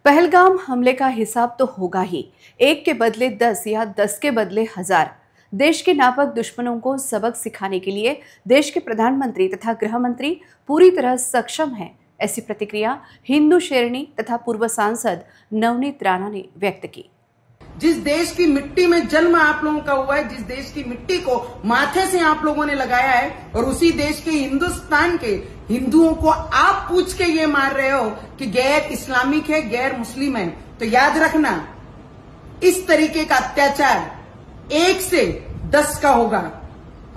पहलगाम हमले का हिसाब तो होगा ही। 1 के बदले 10 या 10 के बदले 1000 देश के नापाक दुश्मनों को सबक सिखाने के लिए देश के प्रधानमंत्री तथा गृह मंत्री पूरी तरह सक्षम हैं। ऐसी प्रतिक्रिया हिंदू शेरनी तथा पूर्व सांसद नवनीत राणा ने व्यक्त की। जिस देश की मिट्टी में जन्म आप लोगों का हुआ है, जिस देश की मिट्टी को माथे से आप लोगों ने लगाया है, और उसी देश के हिंदुस्तान के हिंदुओं को आप पूछ के ये मार रहे हो कि गैर इस्लामिक है, गैर मुस्लिम है, तो याद रखना इस तरीके का अत्याचार 1 से 10 का होगा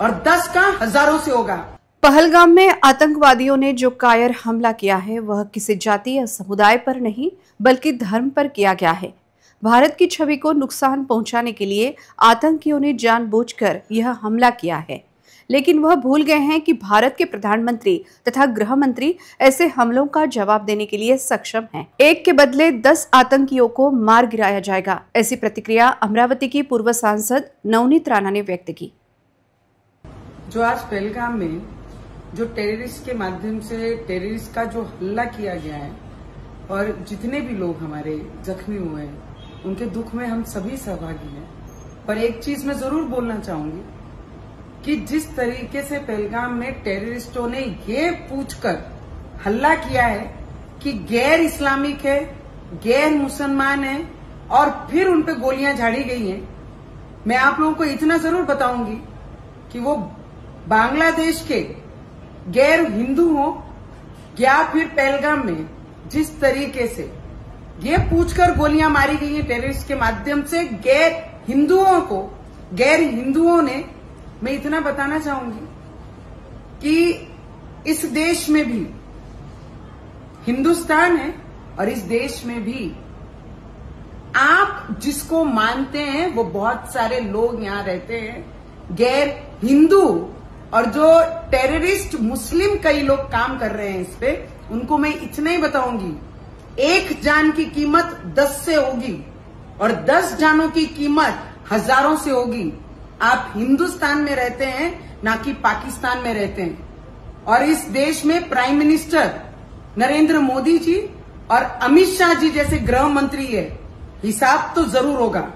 और 10 का हजारों से होगा। पहलगाम में आतंकवादियों ने जो कायर हमला किया है वह किसी जाति या समुदाय पर नहीं बल्कि धर्म पर किया गया है। भारत की छवि को नुकसान पहुंचाने के लिए आतंकियों ने जानबूझकर यह हमला किया है, लेकिन वह भूल गए हैं कि भारत के प्रधानमंत्री तथा गृह मंत्री ऐसे हमलों का जवाब देने के लिए सक्षम हैं। 1 के बदले 10 आतंकियों को मार गिराया जाएगा। ऐसी प्रतिक्रिया अमरावती की पूर्व सांसद नवनीत राणा ने व्यक्त की। जो आज पहलगाम में जो टेररिस्ट के माध्यम से टेररिस्ट का जो हमला किया गया है और जितने भी लोग हमारे जख्मी हुए हैं उनके दुख में हम सभी सहभागी हैं। पर एक चीज मैं जरूर बोलना चाहूंगी कि जिस तरीके से पहलगाम में टेररिस्टों ने ये पूछकर हल्ला किया है कि गैर इस्लामिक है, गैर मुसलमान है और फिर उन पे गोलियां झाड़ी गई हैं, मैं आप लोगों को इतना जरूर बताऊंगी कि वो बांग्लादेश के गैर हिंदू हो या फिर पहलगाम में जिस तरीके से ये पूछकर गोलियां मारी गई हैं टेररिस्ट के माध्यम से गैर हिंदुओं को, गैर हिंदुओं ने, मैं इतना बताना चाहूंगी कि इस देश में भी हिंदुस्तान है और इस देश में भी आप जिसको मानते हैं वो बहुत सारे लोग यहां रहते हैं गैर हिंदू, और जो टेररिस्ट मुस्लिम कई लोग काम कर रहे हैं इस पे, उनको मैं इतना ही बताऊंगी, 1 जान की कीमत 10 से होगी और 10 जानों की कीमत हजारों से होगी। आप हिंदुस्तान में रहते हैं ना कि पाकिस्तान में रहते हैं। और इस देश में प्राइम मिनिस्टर नरेंद्र मोदी जी और अमित शाह जी जैसे गृह मंत्री है, हिसाब तो जरूर होगा।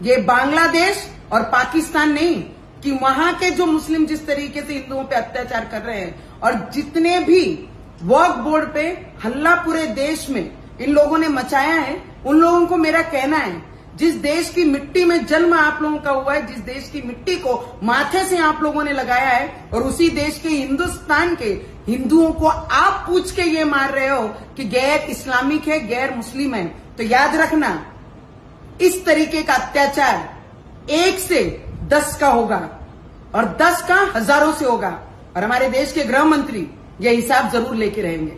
ये बांग्लादेश और पाकिस्तान नहीं कि वहां के जो मुस्लिम जिस तरीके से हिंदुओं पे अत्याचार कर रहे हैं और जितने भी वक्फ बोर्ड पे हल्ला पूरे देश में इन लोगों ने मचाया है, उन लोगों को मेरा कहना है, जिस देश की मिट्टी में जन्म आप लोगों का हुआ है, जिस देश की मिट्टी को माथे से आप लोगों ने लगाया है, और उसी देश के हिंदुस्तान के हिंदुओं को आप पूछ के ये मार रहे हो कि गैर इस्लामिक है, गैर मुस्लिम है, तो याद रखना इस तरीके का अत्याचार 1 से 10 का होगा और 10 का हजारों से होगा। और हमारे देश के गृह मंत्री ये हिसाब जरूर लेके रहेंगे।